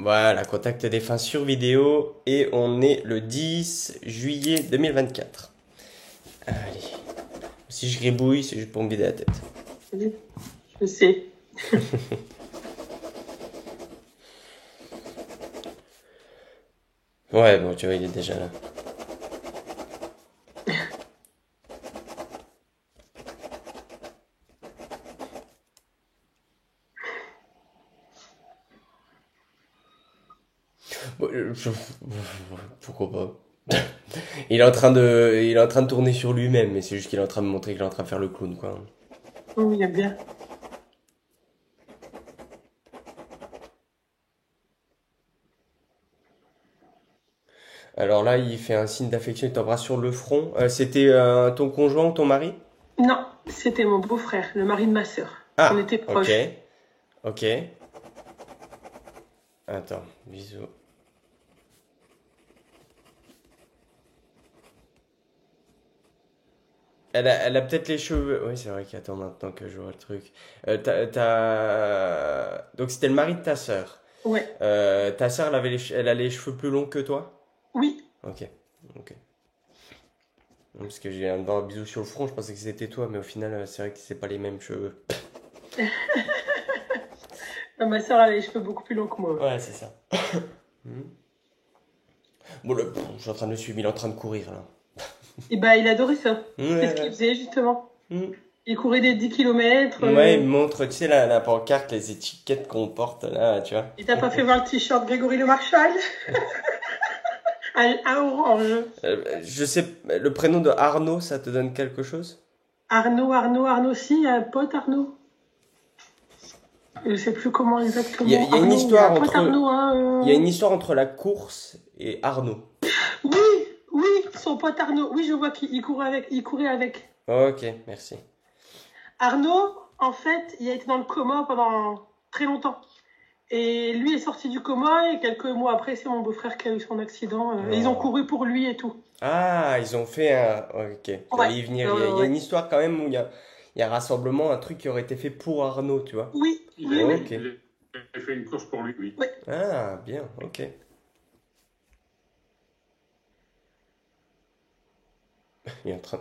Voilà, contact défunt sur vidéo et on est le 10 juillet 2024. Allez, si je gribouille, c'est juste pour me vider la tête. Oui, je sais. Ouais, bon, tu vois, il est déjà là. Bon, pourquoi pas? Il est en train de tourner sur lui-même, mais c'est juste qu'il est en train de montrer qu'il est en train de faire le clown, quoi. Oui, il y a bien. Alors là, il fait un signe d'affection, il t'embrasse sur le front. C'était ton conjoint ou ton mari? Non, c'était mon beau-frère, le mari de ma sœur. On Ah, était ok, proches. ok. Attends, bisous. Elle a peut-être les cheveux. Oui, c'est vrai qu'attends maintenant que je vois le truc. Donc c'était le mari de ta sœur. Ouais, Ta sœur, elle a les cheveux plus longs que toi? oui. Ok, ok. Non, parce que j'ai un bisou sur le front, je pensais que c'était toi, mais au final, c'est vrai que c'est pas les mêmes cheveux. Ma sœur a les cheveux beaucoup plus longs que moi. Ouais, c'est ça. Hmm. Bon, je suis en train de le suivre, il est en train de courir là. Et bah, il adorait ça. C'est ce qu'il Ouais, faisait, justement. ouais. Il courait des 10 kilomètres. Ouais, il me montre, tu sais, la pancarte, les étiquettes qu'on porte là, tu vois. Et t'as pas fait voir le t-shirt Grégory Le Marchal à orange. Je sais, le prénom de Arnaud, ça te donne quelque chose? Arnaud, si, un pote Arnaud. Je sais plus comment exactement. Il y a une Arnaud, il y a histoire un pote entre, Arnaud, il y a hein. une histoire entre la course et Arnaud. Oui, oui, son pote Arnaud. Oui, je vois qu'il courait avec. Ok, merci. Arnaud, en fait, il a été dans le coma pendant très longtemps. Et lui est sorti du coma et quelques mois après, c'est mon beau-frère qui a eu son accident. Et ils ont Oh. couru pour lui et tout. Ah, ils ont fait un. Ok, Ouais, j'allais y venir. ouais, Il y a ouais. une histoire quand même où il y a un rassemblement, un truc qui aurait été fait pour Arnaud, tu vois. Oui, Il oui, a, oui. Ok. il a fait une course pour lui, oui. Oui. Ah, bien, ok. Il est en train,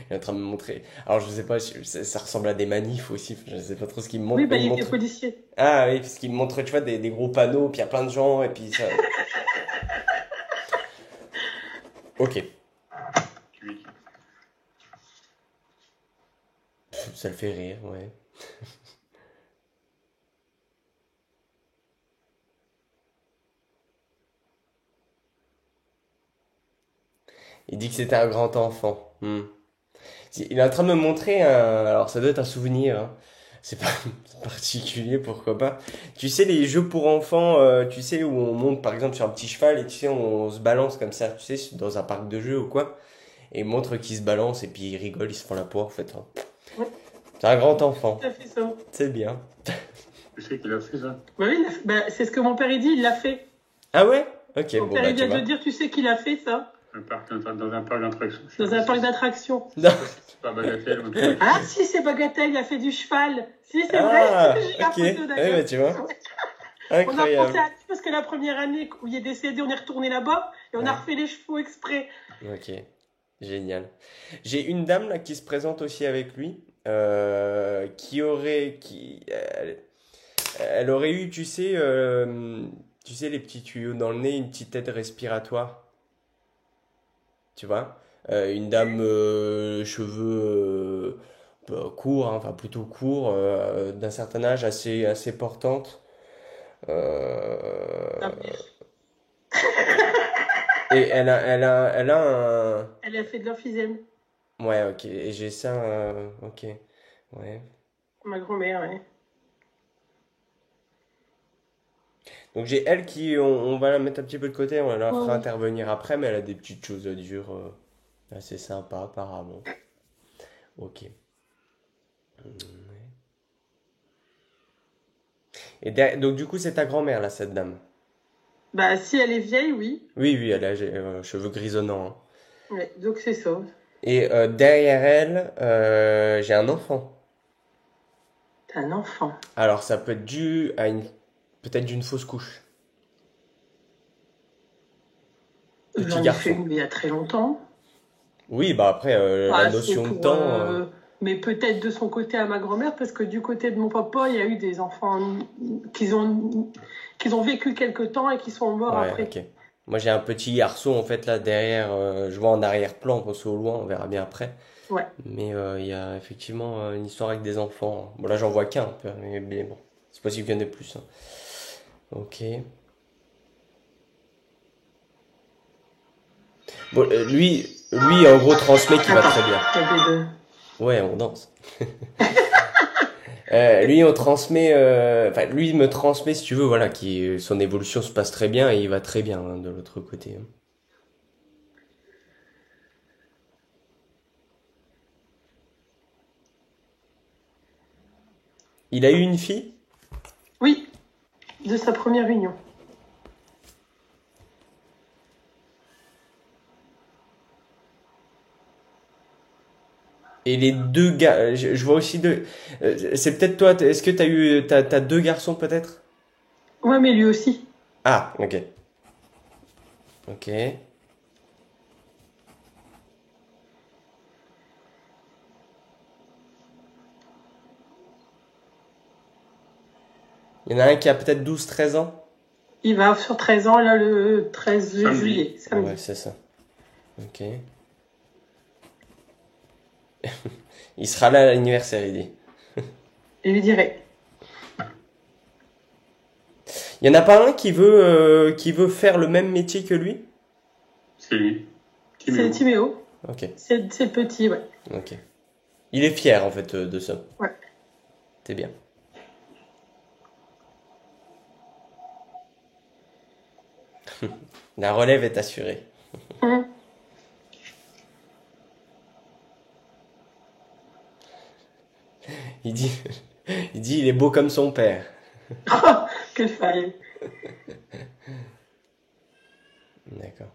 il est en train de me montrer. Alors, je sais pas, ça ressemble à des manifs aussi. Je sais pas trop ce qu'il me montre, Oui, mais bah, il il me était montre. policier. Ah oui, parce qu'il me montre, tu vois, des gros panneaux, puis il y a plein de gens, et puis ça. Ok. Oui. Ça le fait rire, ouais. Il dit que c'était un grand enfant. Hmm. Il est en train de me montrer un. Alors, ça doit être un souvenir, hein. C'est pas particulier, pourquoi pas. Tu sais, les jeux pour enfants, tu sais, où on monte par exemple sur un petit cheval et tu sais, on se balance comme ça, tu sais, dans un parc de jeux ou quoi. Et il montre qu'ils se balancent et puis ils rigolent, ils se font la poire en fait, hein. Oui, C'est un grand enfant. il a fait ça. C'est bien. Je sais qu'il a fait ça. Bah oui, bah, c'est ce que mon père il dit, il l'a fait. Ah ouais? Ok, Mon bon père bah il tu vient de le vois. dire, tu sais qu'il a fait ça Dans un parc d'attractions. Je sais dans pas un si parc d'attractions. Non. c'est pas Bagatelle ou un truc. Ah si, c'est Bagatelle, il a fait du cheval. Si, c'est vrai, Ah, j'ai la ok. photo Ouais, d'ailleurs. bah tu vois. On a pensé Incroyable. à lui parce que la première année où il est décédé, on est retourné là-bas et on a Ouais. refait les chevaux exprès. Ok. Génial. J'ai une dame là qui se présente aussi avec lui, elle aurait eu, tu sais les petits tuyaux dans le nez, une petite aide respiratoire, tu vois. Une dame cheveux courts, hein, enfin plutôt courts, d'un certain âge, assez portante. Ah, Euh, mais et elle a un. elle a fait de l'emphysème, Ouais, ok. Et j'ai ça, ok. Ouais. ma grand-mère, ouais. Donc j'ai elle on va la mettre un petit peu de côté, on la Ouais, fera ouais. intervenir après, mais elle a des petites choses à dire assez sympas apparemment. Ok. Donc du coup c'est ta grand-mère là, cette dame. Bah si elle est vieille, oui. Oui, oui, elle a cheveux grisonnants, hein. Ouais, donc c'est ça. Et derrière elle, j'ai un enfant. T'as un enfant. Alors ça peut être dû à peut-être d'une fausse couche. Petit J'en ai fait garçon. une il y a très longtemps. Oui, bah après, la Ah, c'est notion de pour, temps, mais peut-être de son côté à ma grand-mère, parce que du côté de mon papa, il y a eu des enfants qu'ils ont vécu quelque temps et qui sont morts ouais, après. ok. Moi, j'ai un petit garçon, en fait, là, derrière, je vois en arrière-plan, bon, c'est au loin, on verra bien après. Ouais. Mais il y a effectivement une histoire avec des enfants. Bon, là, j'en vois qu'un, mais bon, c'est possible qu'il y en ait plus, hein. Ok. Bon, lui, en gros, transmet qu'il va Attends, très bien. il y a des deux. Ouais, on danse. Lui, on transmet, enfin, lui, il me transmet, si tu veux, voilà, qui son évolution se passe très bien et il va très bien, hein, de l'autre côté, hein. Il a eu une fille? Oui, de sa première union. Et les deux gars, je vois aussi deux. C'est peut-être toi. Est-ce que t'as deux garçons peut-être? Ouais, mais lui aussi. Ah, ok, ok. Il y en a un qui a peut-être 12, 13 ans. Il va sur 13 ans, là, le 13 Samedi. juillet, samedi. Ouais, c'est ça. Ok. Il sera là à l'anniversaire, il dit. Je lui dirai. Il y en a pas un qui veut faire le même métier que lui? C'est lui. C'est Timéo. Timéo. Ok, C'est le petit, ouais. ok. Il est fier en fait de ça. Ouais. C'est bien. La relève est assurée. Hum. Il dit, il est beau comme son père. Quelle faille. D'accord.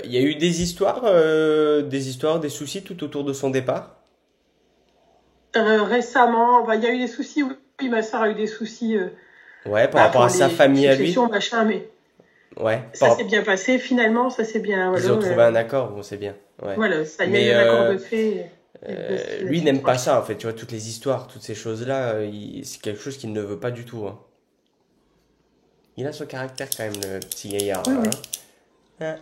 Il y a eu des soucis tout autour de son départ? Récemment, bah, il y a eu des soucis, oui, ma soeur a eu des soucis Ouais, par bah, rapport pour à sa les famille à lui? successions, machin, mais Ouais, ça s'est bien passé, finalement, ça s'est bien, ils ont voilà, trouvé un accord, bon, c'est bien. Ouais. voilà, ça y a eu Mais un accord de fait, lui, il c'est n'aime pas tranquille. ça, en fait. Tu vois, toutes les histoires, toutes ces choses-là, c'est quelque chose qu'il ne veut pas du tout, hein. Il a son caractère quand même, le petit gaillard, Oui, là, oui. hein.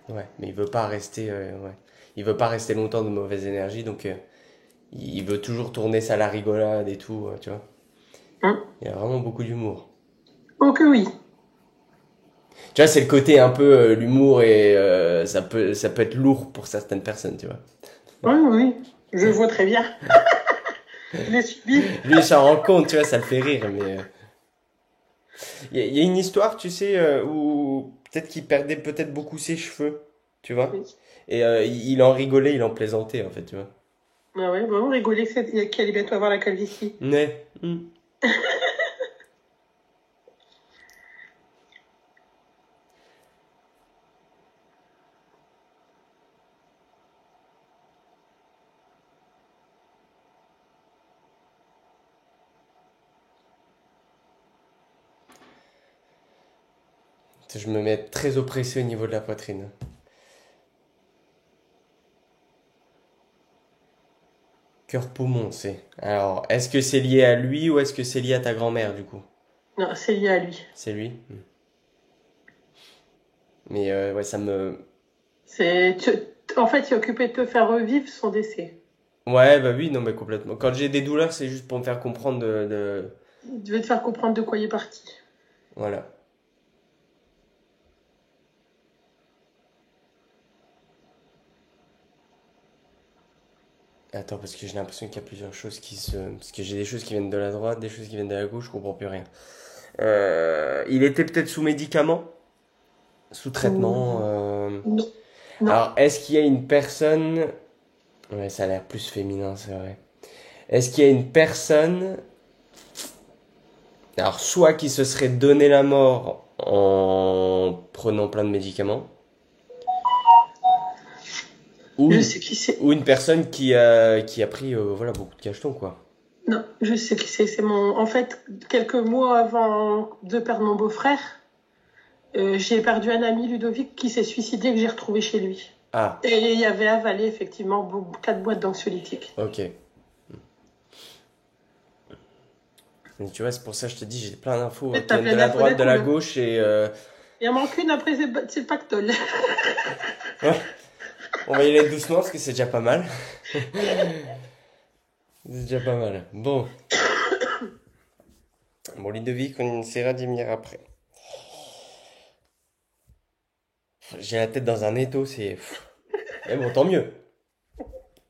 Ouais, mais il veut pas rester, ouais. Il veut pas rester longtemps de mauvaise énergie, donc il veut toujours tourner ça à la rigolade et tout, tu vois. Hein. Il a vraiment beaucoup d'humour. Oh que oui. Tu vois, c'est le côté un peu l'humour et ça peut être lourd pour certaines personnes, tu vois. Oui, oui, je vois très bien. Je l'ai subi. Lui, il s'en rend compte, tu vois, ça le fait rire, mais il y a une histoire, tu sais, où peut-être qu'il perdait peut-être beaucoup ses cheveux, tu vois. Oui. Et il en rigolait, il en plaisantait, en fait, tu vois. Ah ouais, vraiment rigoler qu'il allait bientôt avoir la calvitie. Ouais. Je me mets très oppressé au niveau de la poitrine. Cœur-poumon, c'est. Alors, est-ce que c'est lié à lui ou est-ce que c'est lié à ta grand-mère, du coup? Non, c'est lié à lui. C'est lui? Mais ouais, ça me... En fait, il est occupé de te faire revivre son décès. Ouais, bah oui, non, mais complètement. Quand j'ai des douleurs, c'est juste pour me faire comprendre Il veut te faire comprendre de quoi il est parti. Voilà. Attends, parce que j'ai l'impression qu'il y a plusieurs choses qui se... Parce que j'ai des choses qui viennent de la droite, des choses qui viennent de la gauche, je comprends plus rien. Il était peut-être sous médicaments? Sous traitement? Non. Non. Alors, est-ce qu'il y a une personne... Ouais, ça a l'air plus féminin, c'est vrai. Est-ce qu'il y a une personne... Alors, soit qui se serait donné la mort en prenant plein de médicaments, ou Je une, sais qui c'est. ou une personne qui a pris voilà, beaucoup de cachetons, quoi. Non, je sais qui c'est. C'est mon. En fait, quelques mois avant de perdre mon beau-frère, j'ai perdu un ami, Ludovic, qui s'est suicidé que j'ai retrouvé chez lui. Ah, Et il y avait avalé effectivement 4 boîtes d'anxiolytiques. ok. Mais tu vois, c'est pour ça que je te dis, j'ai plein d'infos qui T'as viennent de plein la d'infos droite, d'un de coup, la là. gauche et Il en manque une après, c'est le pactole. ouais, on va y aller doucement parce que c'est déjà pas mal. C'est déjà pas mal. Bon, Ludovic, on essaiera d'y venir après. J'ai la tête dans un étau, c'est. Mais bon, tant mieux.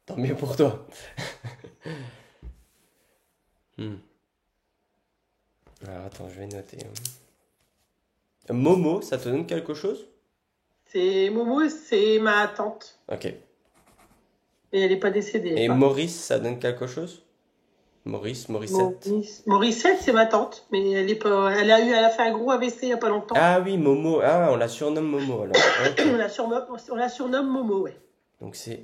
Tant mieux pour toi. Hmm. Alors attends, je vais noter. Momo, ça te donne quelque chose? C'est Momo, c'est ma tante. Ok. Et elle n'est pas décédée. Et Enfin, Maurice, ça donne quelque chose? Morissette? Morissette, c'est ma tante. Mais elle est pas. Elle a fait un gros AVC il n'y a pas longtemps. Ah oui, Momo. Ah, on la surnomme Momo alors. Ok. On la surnomme Momo, ouais. Donc c'est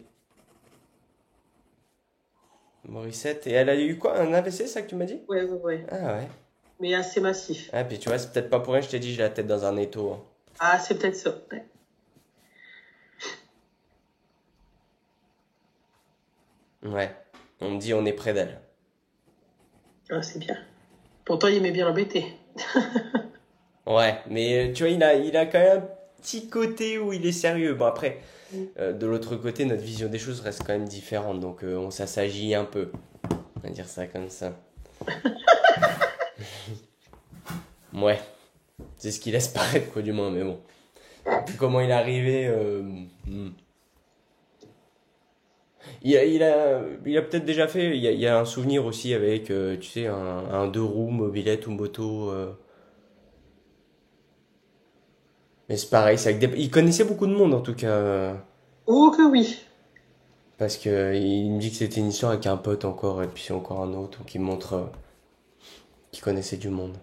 Morissette. Et elle a eu quoi? Un AVC, ça que tu m'as dit? Ouais, ouais, ouais. Ah ouais. Mais assez massif. Ah, puis tu vois, c'est peut-être pas pour rien que je t'ai dit, j'ai la tête dans un étau, hein. Ah, c'est peut-être ça. Ouais. Ouais. On me dit, on est près d'elle. Ah, c'est bien. Pourtant, il aimait bien l'embêter. Ouais, mais tu vois, il a quand même un petit côté où il est sérieux. Bon, après, de l'autre côté, notre vision des choses reste quand même différente. Donc, on s'assagit un peu. On va dire ça comme ça. Ouais. C'est ce qu'il laisse paraître, quoi, du moins, mais bon. Puis comment il est arrivé, il a peut-être déjà fait, il y a un souvenir aussi avec, tu sais, un deux roues, mobilette ou moto. Mais c'est pareil, c'est avec il connaissait beaucoup de monde en tout cas. Oh, que oui. Parce que il me dit que c'était une histoire avec un pote encore, et puis encore un autre, qui montre qu'il connaissait du monde.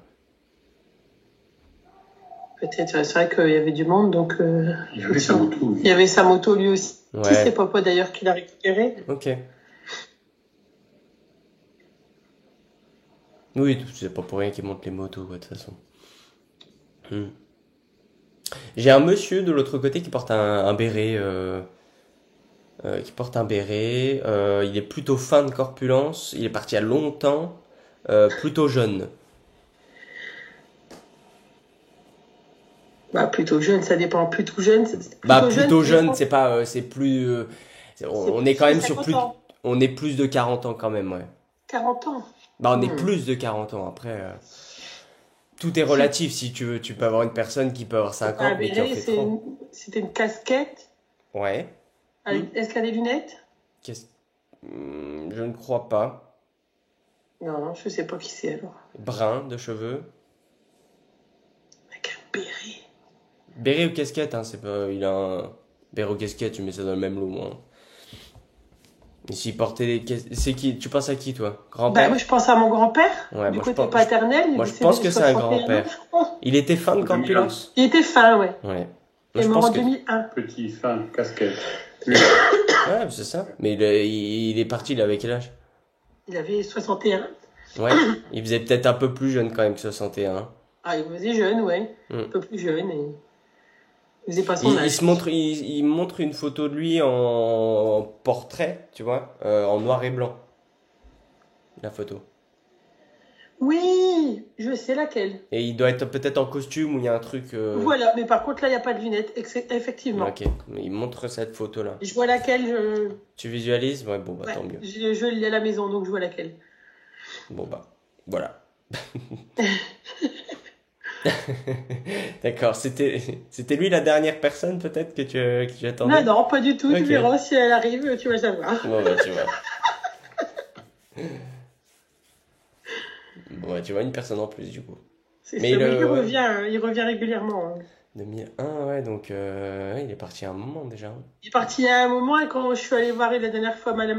Peut-être, c'est vrai qu'il y avait du monde, donc. Il avait sa moto. Il y avait sa moto lui aussi. Ouais. C'est papa d'ailleurs qui l'a récupéré. Ok. Oui, c'est pas pour rien qu'il monte les motos, quoi, de toute façon. Hmm. J'ai un monsieur de l'autre côté qui porte un béret. Qui porte un béret. Il est plutôt fin de corpulence. Il est parti il y a longtemps. Plutôt jeune. Bah, plutôt jeune, ça dépend. Plutôt jeune, Bah, plutôt plutôt ça jeune, dépend. c'est pas. C'est plus. On est quand C'est même sur 50 plus. ans. On est plus de 40 ans quand même, ouais. 40 ans. Bah, on est Hmm. plus de 40 ans. Après, tout est relatif. Si tu veux, tu peux avoir une personne qui peut avoir C'est pas 50, un mais qui en béret, fait 30. c'était une casquette. Ouais. Est-ce qu'elle a des lunettes? Qu'est-ce... je ne crois pas. Non, je sais pas qui c'est alors. Brun de cheveux. Avec un béret. Béret ou casquette, hein, c'est pas. Il a un. Béret ou casquette, tu mets ça dans le même lot, moi. Et s'il portait des c'est qui? Tu penses à qui, toi? Bah, Grand-père? moi, je pense à mon grand-père, Ouais, du moi je côté pense. paternel. Moi Il je est pense décédé que de c'est un 61 ans, grand-père. je crois. Il était fin de 2001. corpulence? Il était fin, ouais. Ouais. Moi Il est je mort pense en que. 2001. Petit, fin, casquette. Oui. Ouais, c'est ça. Mais il est parti, il avait quel âge? Il avait 61. Ouais. Il faisait peut-être un peu plus jeune quand même que 61. Ah, il faisait jeune, ouais. Hmm. Un peu plus jeune. Et... Il faisait pas son Il âge. se montre, il montre une photo de lui en portrait, tu vois, en noir et blanc. La photo. Oui, je sais laquelle. Et il doit être peut-être en costume ou il y a un truc. Voilà, mais par contre, là, il n'y a pas de lunettes. Effectivement. Ok, mais il montre cette photo-là. Je vois laquelle. Tu visualises? Ouais, bon, bah Ouais, tant mieux. je l'ai à la maison, donc je vois laquelle. Bon, bah, voilà. D'accord, c'était lui la dernière personne peut-être que tu attendais? Non, non, pas du tout. Ok. Tu verras si elle arrive, tu vas savoir. Bon, bah, tu vois. Bon, bah, tu vois une personne en plus du coup. C'est Mais sûr, mais ouais. il revient régulièrement. 2001, ouais, donc ouais, il est parti à un moment déjà. Il est parti il y a un moment et quand je suis allée voir la dernière fois la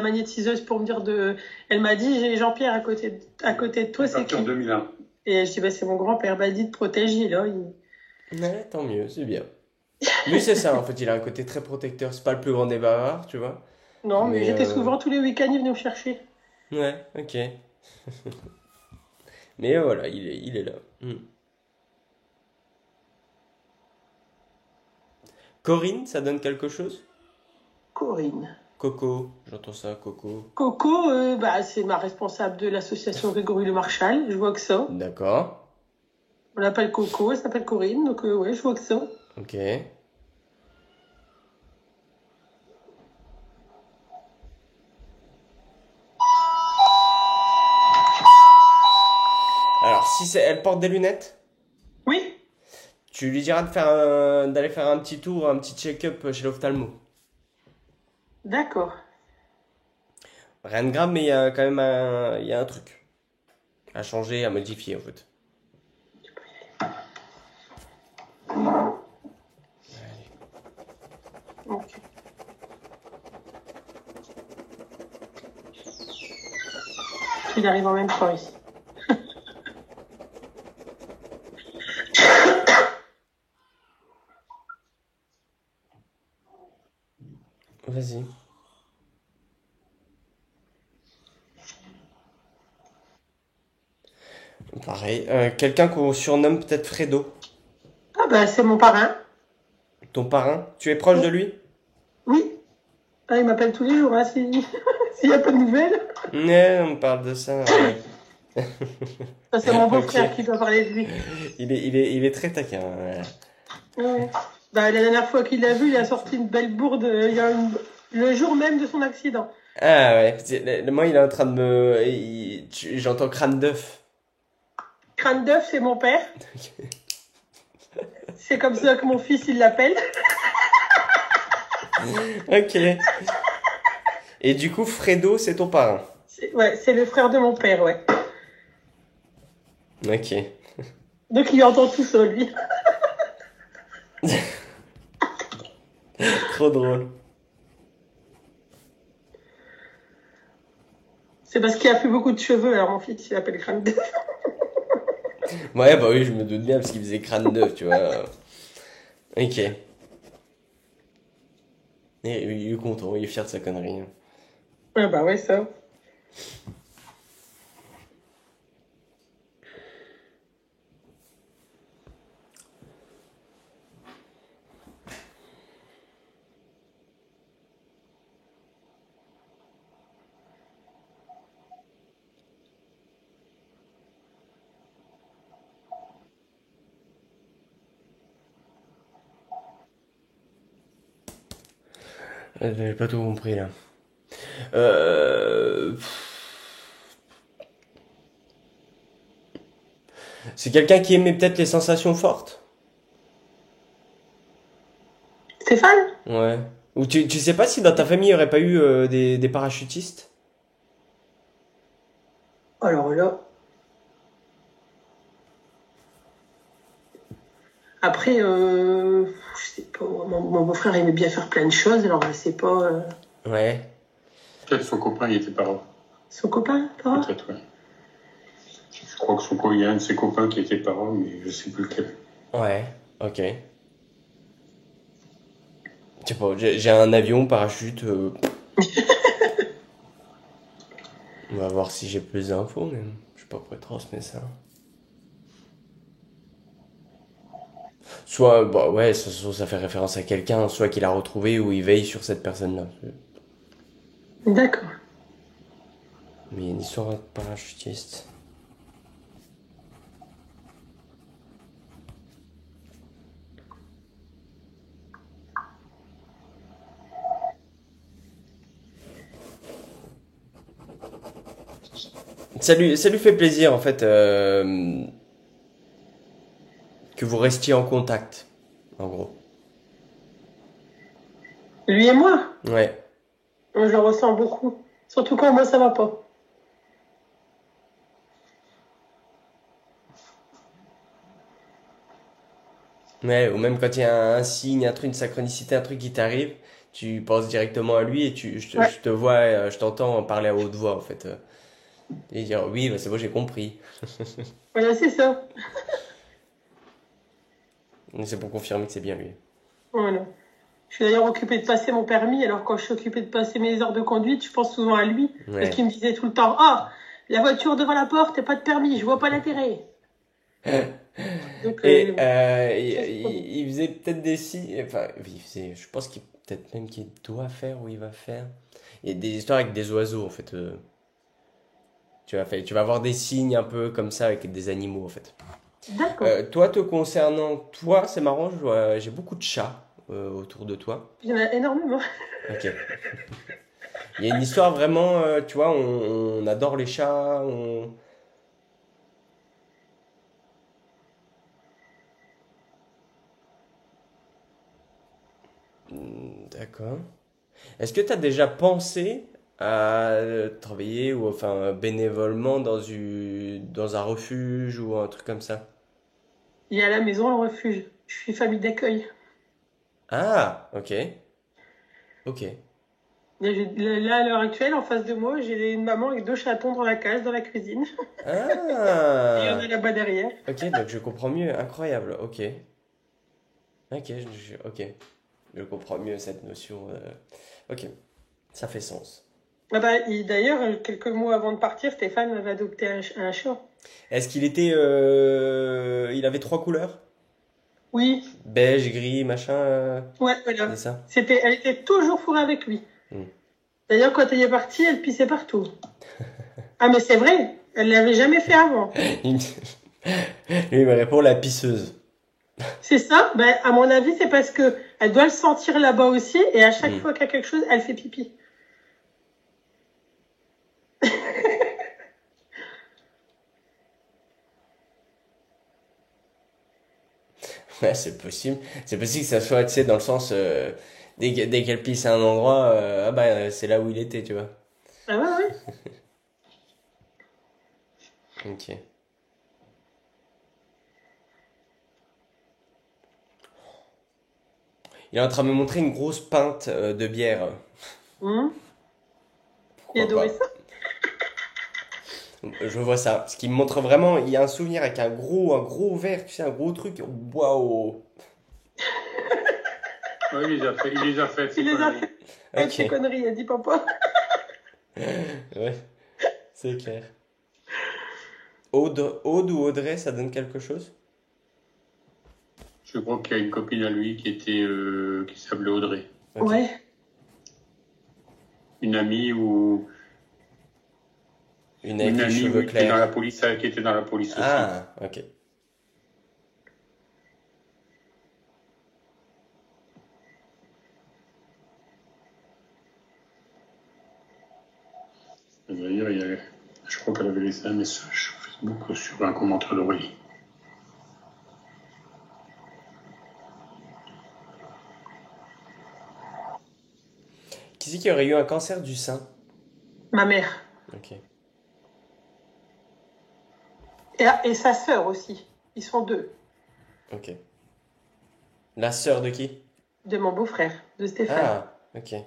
magnétiseuse pour me dire de... Elle m'a dit, j'ai Jean-Pierre à côté de toi, Il est c'est parti en qui? 2001. Et je dis, bah, c'est mon grand-père. Bah, dit de protéger, là. Ouais, tant mieux, c'est bien. Lui, c'est ça, en fait, il a un côté très protecteur. C'est pas le plus grand des bavards, tu vois. Non, mais Mais j'étais souvent tous les week-ends, il venait me chercher. Ouais, ok. Mais voilà, il est là. Corinne, ça donne quelque chose? Corinne. Coco, j'entends ça, Coco. Coco, bah, c'est ma responsable de l'association Grégory Le Marchal. Je vois que ça. D'accord, On l'appelle Coco, elle s'appelle Corinne. Donc, ouais, je vois que ça. ok. Alors, si elle porte des lunettes, Oui, tu lui diras d'aller faire un petit tour, un petit check-up chez l'ophtalmo. d'accord. Rien de grave, mais il y a quand même il y a un truc à changer, à modifier en fait. Ok. Il arrive en même temps ici. Vas-y. Pareil. Quelqu'un qu'on surnomme peut-être Fredo. Ah, bah, c'est mon parrain. Ton parrain. Tu es proche Oui. de lui? Oui. Ah, il m'appelle tous les jours, hein, s'il n'y a pas de nouvelles. Ouais, on parle de ça, ouais. Ça, c'est mon Ok. beau-frère qui doit parler de lui. Il est très taquin, ouais. Ouais. Bah, la dernière fois qu'il l'a vu, il a sorti une belle bourde le jour même de son accident. Ah ouais. Moi, il est en train de j'entends crâne d'œuf. Crâne d'œuf, c'est mon père. C'est comme ça que mon fils, il l'appelle. Ok. Et du coup, Fredo, c'est ton parrain. Ouais, c'est le frère de mon père, ouais. Ok. Donc il entend tout ça, lui. Trop drôle. C'est parce qu'il a plus beaucoup de cheveux, alors mon fils, il l'appelle crâne d'œuf. Ouais, bah oui, je me doute bien parce qu'il faisait crâne d'œuf, tu vois. Ok. Et il est content, il est fier de sa connerie. Ouais, bah ouais, ça. J'ai pas tout compris là. Euh... C'est quelqu'un qui aimait peut-être les sensations fortes? Stéphane? Ouais. Ou tu sais pas si dans ta famille il y aurait pas eu des parachutistes? Alors là. Après, je sais pas, mon beau-frère aimait bien faire plein de choses, alors je sais pas. Ouais. Peut-être son copain, il était parent. Son copain, toi? Peut-être, ouais. Je crois que il y a un de ses copains qui était parent, mais je sais plus lequel. Ouais. Ok. Je sais pas, j'ai un avion, parachute. On va voir si j'ai plus d'infos, mais je sais pas pourquoi transmettre ça. Soit, bah ouais, soit ça fait référence à quelqu'un, soit qu'il a retrouvé ou il veille sur cette personne-là. D'accord. Mais il y a une histoire de parachutiste. Ça lui fait plaisir en fait que vous restiez en contact, en gros. Lui et moi, Ouais. je le ressens beaucoup. Surtout quand moi, ça va pas. Ouais, ou même quand il y a un signe, un truc, une synchronicité, un truc qui t'arrive, tu penses directement à lui et Ouais, je te vois, je t'entends parler à haute voix en fait. Et dire oui, bah, c'est bon, j'ai compris. voilà, c'est ça. C'est pour confirmer que c'est bien lui. Voilà. Je suis d'ailleurs occupée de passer mon permis, alors quand je suis occupée de passer mes heures de conduite, je pense souvent à lui, parce Ouais. qu'il me disait tout le temps, ah, la voiture devant la porte, t'as pas de permis, je vois pas l'intérêt. Donc, Et ça, c'est trop bien. il faisait peut-être des signes, enfin, il faisait, je pense qu'il peut-être même qu'il doit faire ou il va faire. Il y a des histoires avec des oiseaux en fait. Tu vas avoir des signes un peu comme ça avec des animaux en fait. D'accord. Toi, te concernant, toi, c'est marrant, j'ai beaucoup de chats autour de toi. Il y en a énormément. Ok. Il y a une histoire vraiment, tu vois, on adore les chats, D'accord. Est-ce que tu as déjà pensé à travailler ou enfin bénévolement dans un refuge ou un truc comme ça? Il y a à la maison le refuge. Je suis famille d'accueil. Ah, ok, ok. Là, à l'heure actuelle, en face de moi, j'ai une maman avec 2 chatons dans la cage, dans la cuisine. Et il y en a Ah, là-bas derrière. ok, donc je comprends mieux. Incroyable, ok. Ok, ok. Je comprends mieux cette notion. Ok, ça fait sens. Ah bah, d'ailleurs, quelques mois avant de partir, Stéphane avait adopté un chat. Est-ce il avait trois couleurs? Oui, Beige, gris, machin, ouais, c'est voilà. ça? Elle était toujours fourrée avec lui. Hmm. D'ailleurs, quand elle est partie, elle pissait partout. Ah, mais c'est vrai, elle l'avait jamais fait avant. Il Lui, il me répond la pisseuse. C'est ça? Ben, à mon avis, c'est parce que elle doit le sentir là-bas aussi, et à chaque Hmm. fois qu'il y a quelque chose, elle fait pipi. Ouais, c'est possible. C'est possible que ça soit, tu sais, dans le sens, dès qu'elle pisse à un endroit, ah bah, c'est là où il était, tu vois. Ah ouais, ouais. Ok. Il est en train de me montrer une grosse pinte de bière. Hum, il Pourquoi adorait pas? ça. Je vois ça. Ce qui me montre vraiment, il y a un souvenir avec un gros verre, tu sais, un gros truc. Waouh. Oui, il les a fait, Il c'est les pas a lui. fait avec ses Ok. conneries, elle dit papa. Ouais, c'est clair. Aude ou Audrey, ça donne quelque chose? Je crois qu'il y a une copine à lui qui s'appelait Audrey. Ok. Ouais, Une amie ou Une avec une les amie, cheveux oui, qui était dans la clairs. police, qui était dans la police aussi. Ah, ok. D'ailleurs, je crois qu'elle avait laissé un message sur Facebook sur un commentaire d'Aurélie. Qui c'est qui aurait eu un cancer du sein? ma mère. Ok, Et sa sœur aussi. Ils sont deux. ok. La sœur de qui? De mon beau-frère, de Stéphane. Ah, ok. Et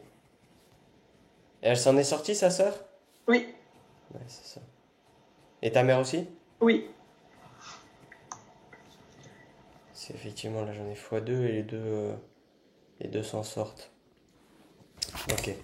elle s'en est sortie, sa sœur? Oui, Ouais, c'est ça. Et ta mère aussi? oui. C'est effectivement, là j'en ai x2 et les deux s'en sortent. Ok.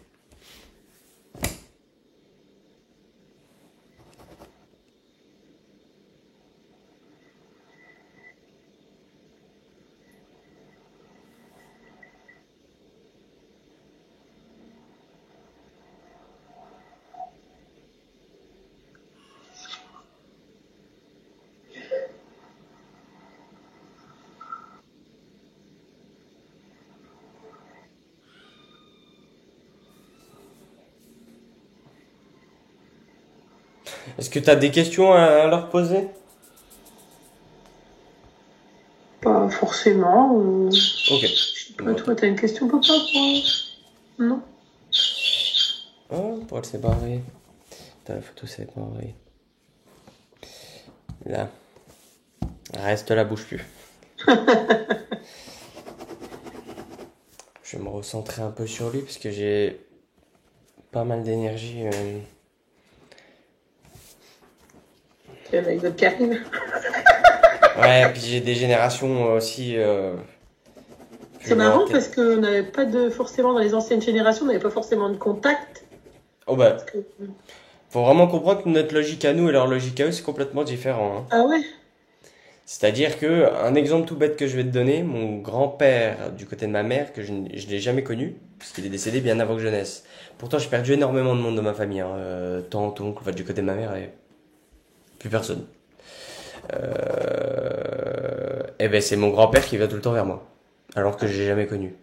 Est-ce que t'as des questions à leur poser? Pas forcément. Ok. Bon, Toi, t'as une question, papa, Non? oh, Paul s'est barré. Putain, la photo s'est barrée. Là. Reste là, bouge plus. Je vais me recentrer un peu sur lui parce que j'ai pas mal d'énergie. Il y a l'anecdote qui arrive. Ouais, puis j'ai des générations aussi. Je C'est vais voir marrant quel... parce qu'on n'avait pas de, forcément, dans les anciennes générations, on n'avait pas forcément de contact. Oh bah, Parce que... faut vraiment comprendre que notre logique à nous et leur logique à eux, c'est complètement différent, hein. Ah ouais? C'est-à-dire que, un exemple tout bête que je vais te donner, mon grand-père, du côté de ma mère, que je n'ai jamais connu, parce qu'il est décédé bien avant que je naisse. Pourtant, j'ai perdu énormément de monde dans ma famille, hein. Tante, oncle, enfin, du côté de ma mère, et plus personne. Eh ben, c'est mon grand-père qui vient tout le temps vers moi, alors que je l'ai jamais connu.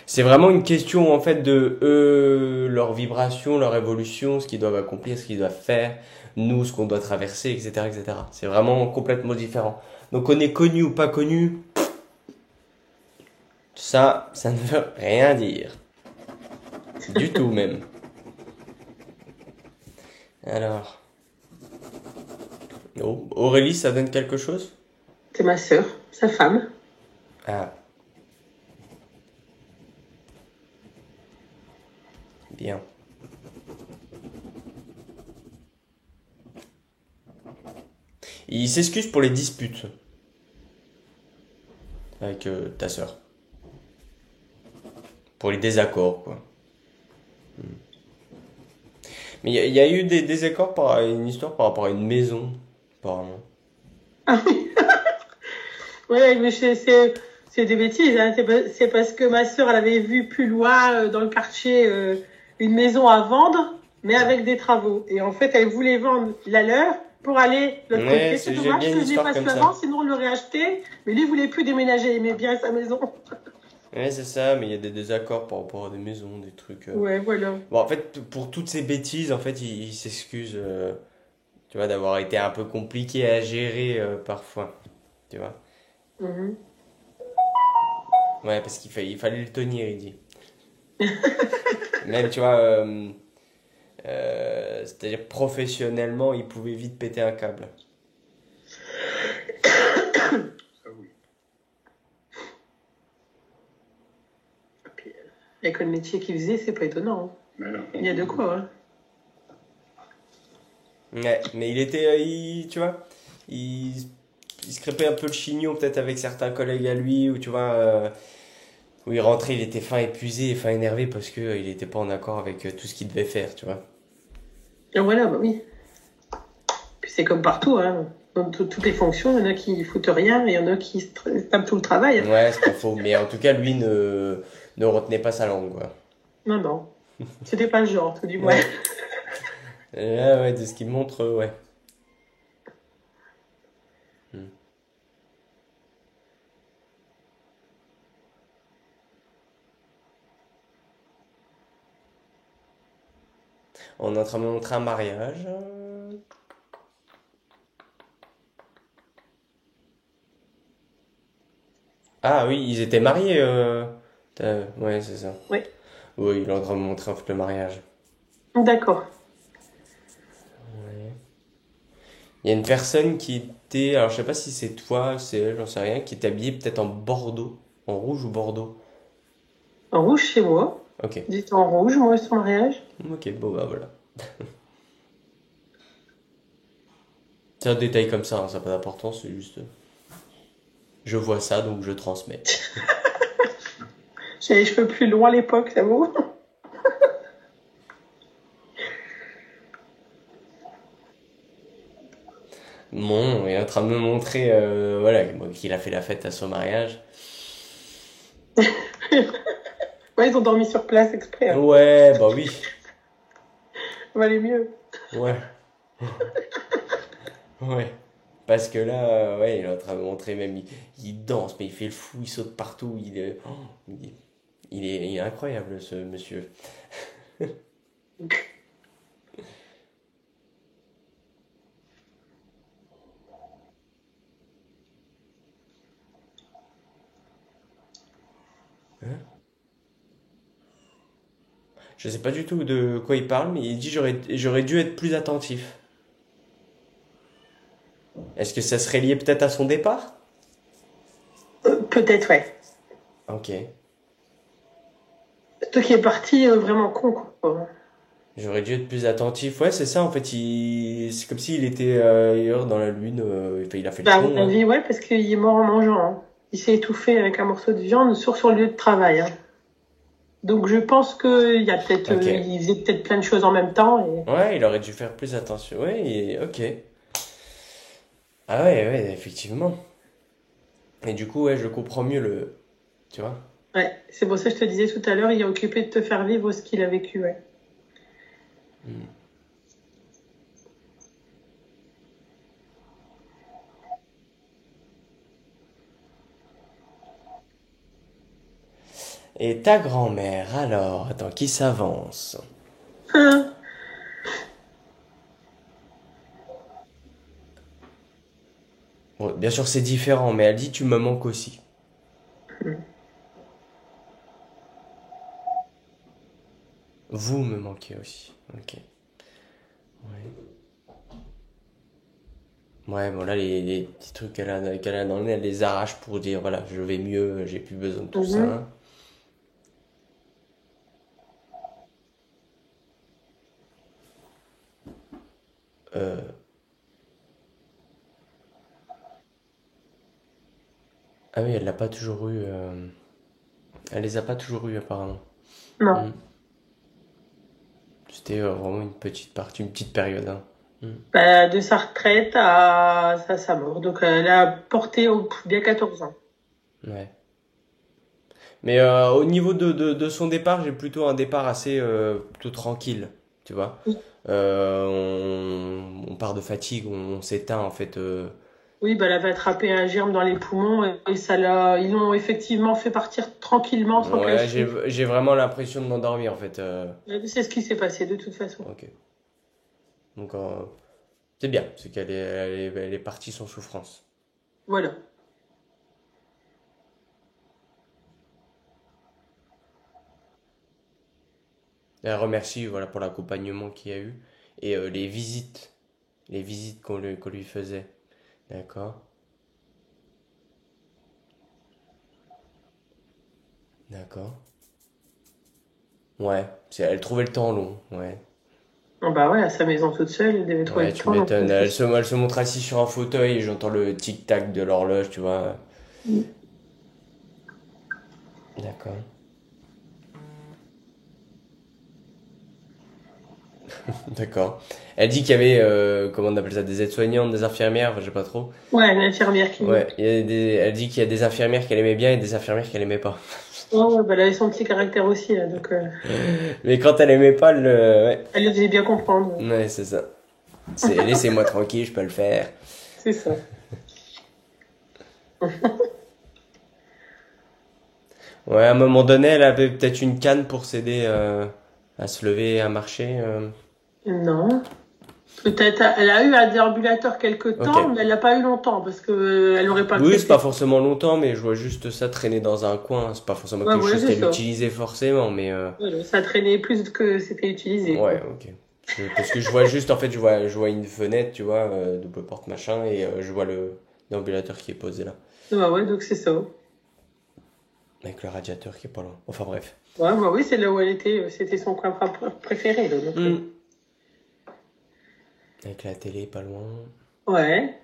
C'est vraiment une question en fait de eux, leur vibration, leur évolution, ce qu'ils doivent accomplir, ce qu'ils doivent faire, nous, ce qu'on doit traverser, etc., etc. C'est vraiment complètement différent. Donc on est connu ou pas connu, ça ne veut rien dire. Du tout même. Alors, oh, Aurélie, ça donne quelque chose? C'est ma sœur, sa femme. Ah, bien. Il s'excuse pour les disputes avec ta sœur. Pour les désaccords, quoi. Mais il y a eu des désaccords par une histoire par rapport à une maison, apparemment. Ah oui. Ouais, mais c'est des bêtises, hein. C'est parce que ma sœur, elle avait vu plus loin, dans le quartier, une maison à vendre, mais avec des travaux. Et en fait, elle voulait vendre la leur pour aller de l'autre Ouais, côté. C'est j'aime dommage bien que une je l'ai histoire pas comme su avant, ça. sinon on l'aurait acheté. Mais lui, il voulait plus déménager, il aimait bien sa maison. Ouais, c'est ça, mais il y a des désaccords par rapport à des maisons, des trucs. Ouais, voilà. Bon, en fait, pour toutes ces bêtises, en fait, il s'excuse, tu vois, d'avoir été un peu compliqué à gérer parfois, tu vois. Mhm. Ouais, parce il fallait le tenir, il dit. Même, tu vois, c'est-à-dire professionnellement, il pouvait vite péter un câble. Ça, oui. Puis, avec le métier qu'il faisait, c'est pas étonnant, hein. Mais là, Il y a de quoi, hein. Ouais, mais il était, tu vois, il, il se crêpait un peu le chignon peut-être avec certains collègues à lui, ou tu vois, où il rentrait, il était fin épuisé et fin énervé parce que il était pas en accord avec tout ce qu'il devait faire, tu vois. Et voilà, bah oui. Puis c'est comme partout, hein. Dans toutes les fonctions, il y en a qui foutent rien, et il y en a qui se tapent tout le travail, hein. Ouais, c'est pas faux, mais en tout cas, lui ne retenait pas sa langue, quoi. Non, non. C'était pas le genre, tout du moins. Ouais, là, ouais, de ce qu'il montre, ouais. Hmm. On est en train de montrer un mariage. Ah oui, ils étaient mariés. Ouais, c'est ça. Oui. Oui, il est en train de montrer le mariage. D'accord. Ouais. Il y a une personne qui était, alors je sais pas si c'est toi, c'est elle, j'en sais rien, qui était habillée peut-être en bordeaux, en rouge ou bordeaux. En rouge chez moi. Ok, J'étais en rouge, moi, son mariage. ok, bon bah voilà. C'est un détail comme ça, hein, ça n'a pas d'importance, c'est juste, je vois ça donc je transmets. J'avais les cheveux plus longs à l'époque, ça vaut. Bon, il est en train de me montrer, voilà, qu'il a fait la fête à son mariage. Ouais, ils ont dormi sur place exprès, hein. Ouais, bah oui, Ça valait mieux. ouais, ouais. Parce que là, ouais, il est en train de me montrer même, il danse, mais il fait le fou, il saute partout, il est incroyable ce monsieur. Hein. Je sais pas du tout de quoi il parle, mais il dit j'aurais dû être plus attentif. Est-ce que ça serait lié peut-être à son départ? Peut-être, ouais. Ok. Toi qui est parti vraiment con, quoi. J'aurais dû être plus attentif. Ouais, c'est ça, en fait, c'est comme s'il était ailleurs dans la lune. Enfin, il a fait le Bah, à mon con, hein. avis, ouais, parce qu'il est mort en mangeant, hein. il s'est étouffé avec un morceau de viande sur son lieu de travail. Hein. Donc je pense qu'il y a peut-être, Ok. il faisait peut-être plein de choses en même temps. Et... Ouais, il aurait dû faire plus attention. Ouais, ok. Ah ouais, effectivement. Et du coup, ouais, je comprends mieux le... Tu vois? Ouais, c'est pour ça que je te disais tout à l'heure, il est occupé de te faire vivre ce qu'il a vécu. Ouais. Hmm. Et ta grand-mère, alors, attends, qui s'avance? Bon, bien sûr, c'est différent, mais elle dit tu me manques aussi. Vous me manquez aussi. Ok. Ouais. Ouais, bon là, les petits trucs qu'elle a dans le nez, elle les arrache pour dire voilà, je vais mieux, j'ai plus besoin de tout Mhm. ça. Euh, ah oui, elle l'a pas toujours eu. Elle les a pas toujours eu apparemment. Non. Hmm. C'était vraiment une petite partie, une petite période. Hein. Hmm. Bah, de sa retraite à sa mort. Donc elle a porté bien 14 ans. Ouais. Mais au niveau de son départ, j'ai plutôt un départ assez plutôt tranquille, tu vois. On part de fatigue, on s'éteint en fait. Oui, bah, elle avait attrapé un germe dans les poumons et ils l'ont effectivement fait partir tranquillement sans qu'elle Ouais, souffre. j'ai vraiment l'impression de m'endormir en fait. C'est ce qui s'est passé de toute façon. Ok. Donc c'est bien, c'est elle est partie sans souffrance. Voilà. Et elle remercie voilà pour l'accompagnement qu'il y a eu et les visites qu'on lui faisait. D'accord, d'accord. Ouais, elle trouvait le temps long. Ouais. Bon, bah ouais, à sa maison toute seule, elle devait trouver Ouais, le tu temps. Donc, m'étonnes. Elle se montre assise sur un fauteuil et j'entends le tic-tac de l'horloge, tu vois. D'accord. D'accord. Elle dit qu'il y avait, comment on appelle ça, des aides-soignantes, des infirmières, enfin, je sais pas trop. ouais, l'infirmière Ouais, qui. elle dit qu'il y a des infirmières qu'elle aimait bien et des infirmières qu'elle aimait pas. Ouais, ouais, bah, elle avait son petit caractère aussi, là, donc Mais quand elle aimait pas, ouais, elle le faisait bien comprendre. Ouais. ouais, c'est ça. C'est laissez-moi tranquille, je peux le faire. C'est ça. Ouais, à un moment donné, elle avait peut-être une canne pour s'aider à se lever, à marcher. Non. Peut-être, elle a eu un déambulateur quelque Ok. temps, mais elle l'a pas eu longtemps parce que elle n'aurait pas Oui, c'est pas accepté. forcément longtemps, mais je vois juste ça traîner dans un coin. C'est pas forcément Ouais, quelque ouais, chose c'est qu'elle ça. utilisait forcément, mais Voilà, ça traînait plus que c'était utilisé, ouais, quoi. ok. Parce que je vois juste, en fait, je vois une fenêtre, tu vois, double porte machin, et je vois le déambulateur qui est posé là, Ouais, ouais, donc c'est ça. avec le radiateur qui est pas loin. Enfin bref. Ouais, bah oui, c'est là où elle était. C'était son coin préféré, là, donc, Hmm. Avec la télé pas loin. ouais,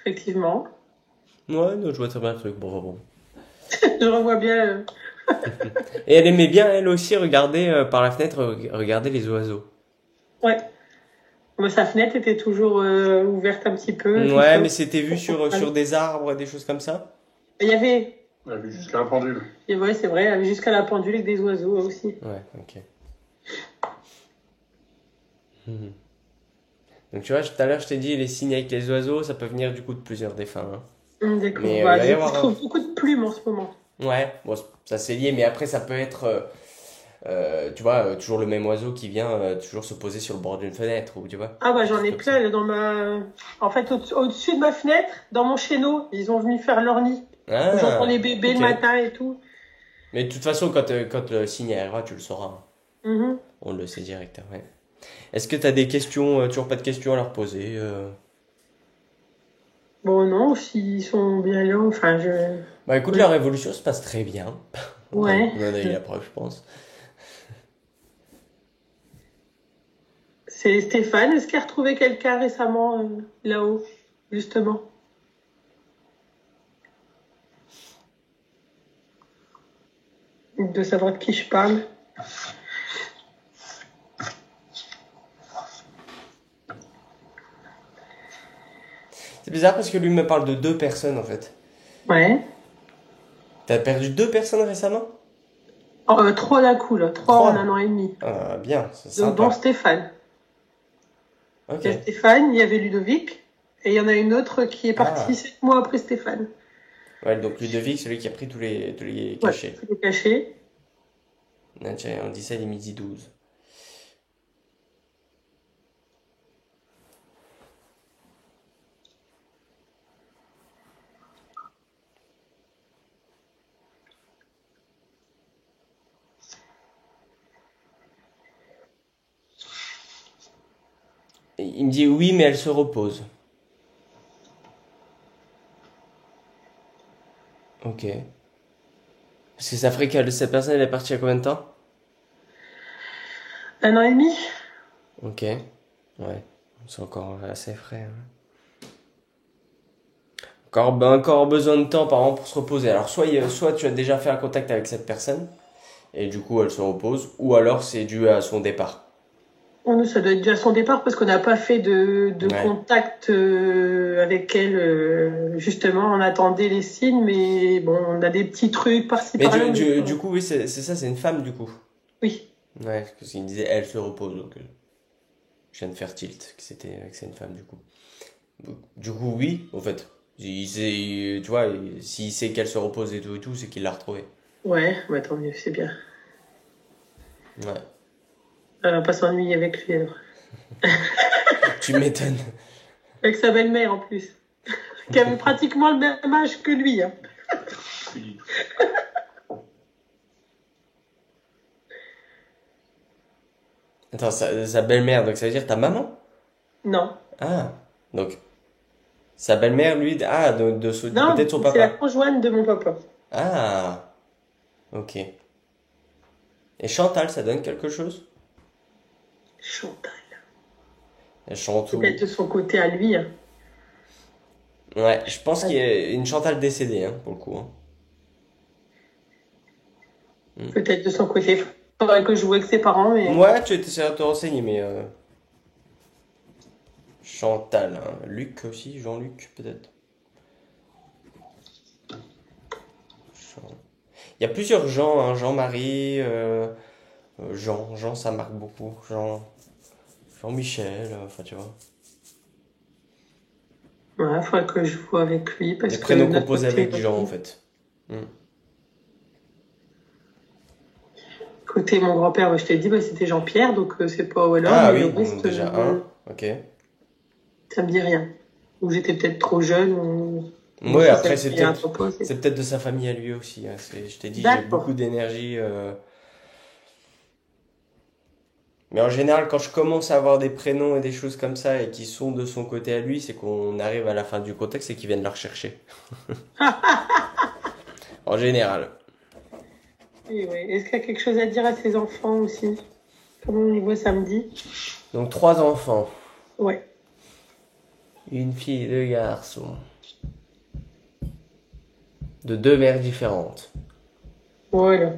effectivement. Ouais, non, je vois très bien le truc. Bon, bon, bon. Je revois bien. Et elle aimait bien, elle aussi, regarder par la fenêtre, regarder les oiseaux. Ouais. Mais sa fenêtre était toujours ouverte un petit peu, tout Ouais, ça. mais c'était vu sur des arbres, des choses comme ça. Il y avait. On a vu jusqu'à un pendule. Et ouais, c'est vrai, il y avait jusqu'à la pendule avec des oiseaux aussi. Ouais, ok. Mhm. Donc tu vois, tout à l'heure je t'ai dit les signes avec les oiseaux, ça peut venir du coup de plusieurs défunts. Hein. D'accord. Mais il Bah, va y je avoir un... trouve beaucoup de plumes en ce moment. Ouais, bon, ça c'est lié, mais après ça peut être, tu vois, toujours le même oiseau qui vient toujours se poser sur le bord d'une fenêtre, ou tu vois, Ah bah des j'en trucs ai comme plein ça. là, dans ma. En fait, au-dessus de ma fenêtre, dans mon chéneau, ils ont venu faire leur nid. J'entends les Ah, bébés le ok. matin et tout. Mais de toute façon, quand le signe arrivera, tu le sauras. Mhm. On le sait direct, hein, ouais. Est-ce que t'as des questions, toujours pas de questions à leur poser Bon non, s'ils sont bien là, enfin je. Bah écoute, Ouais. la révolution se passe très bien. Ouais. On en a eu la preuve, je pense. C'est Stéphane. Est-ce qu'il a retrouvé quelqu'un récemment là-haut, justement? de savoir de qui je parle. C'est bizarre parce que lui me parle de 2 personnes en fait. Ouais. T'as perdu 2 personnes récemment? 3 d'un coup, là. 3 en 1 an et demi. Ah, bien, c'est Donc, dont sympa. Stéphane. Ok. Il y a Stéphane, il y avait Ludovic, et il y en a une autre qui est partie Ah. 7 mois après Stéphane. Ouais, donc Ludovic, celui qui a pris tous les Ouais, cachets. tout est caché. On dit ça, il est midi 12. Et il me dit oui, mais elle se repose. Ok. Parce que ça ferait que cette personne, elle est partie il y a combien de temps? 1 an et demi. Ok. Ouais. C'est encore assez frais, hein. Encore besoin de temps, par exemple, pour se reposer. Alors, soit tu as déjà fait un contact avec cette personne, et du coup, elle se repose, ou alors c'est dû à son départ. Nous, ça doit être déjà son départ parce qu'on n'a pas fait de Ouais. contact avec elle. Justement, on attendait les signes, mais bon, on a des petits trucs par-ci Mais par-là. du coup, oui, c'est ça, c'est une femme, du coup. Oui. Ouais, parce qu'il me disait elle se repose, donc je viens de faire tilt, que c'est une femme, du coup. Du coup, oui, en fait. Il sait, tu vois, s'il sait qu'elle se repose et tout, c'est qu'il l'a retrouvée. Ouais, bah, tant mieux, c'est bien. Ouais. On va pas s'ennuyer avec lui alors. Tu m'étonnes. Avec sa belle-mère en plus, qui avait pratiquement le même âge que lui. Hein. Oui. Attends, sa belle-mère, donc ça veut dire ta maman? Non. Ah, donc sa belle-mère, lui, ah, du côté Non, de son c'est la papa. conjointe de mon papa. Ah, ok. Et Chantal, ça donne quelque chose? Chantal. Elle chante Peut-être où? de son côté à lui. Hein. Ouais, je pense qu'il y a une Chantal décédée, hein, pour le coup, hein. Peut-être de son côté. Faudrait que je joue avec ses parents, mais Ouais, tu essaies de te renseigner, mais Chantal, hein. Luc aussi, Jean-Luc, peut-être. Jean- Il y a plusieurs Jean, hein, Jean-Marie, Jean, ça marque beaucoup. Jean-Michel, enfin tu vois. ouais, faudrait que je joue avec lui parce Des que prénoms de notre composés côté avec Jean, en aussi. fait. Hmm. Côté mon grand-père, ouais, je t'ai dit, bah, c'était Jean-Pierre, donc c'est pas voilà, Ah mais le oui, donc reste, déjà un, ok. ça me dit rien. Ou j'étais peut-être trop jeune, ou Ouais, si ça après me c'est dit un peut-être propos. c'est peut-être de sa famille à lui aussi, hein. Je t'ai dit, j'ai beaucoup D'accord. d'énergie. Mais en général, quand je commence à avoir des prénoms et des choses comme ça et qui sont de son côté à lui, c'est qu'on arrive à la fin du contexte et qu'ils viennent la rechercher. En général. Et ouais. Est-ce qu'il y a quelque chose à dire à ses enfants aussi? Comment on les voit samedi? Donc 3 enfants. Ouais. Une fille et 2 garçons. De 2 mères différentes. Voilà.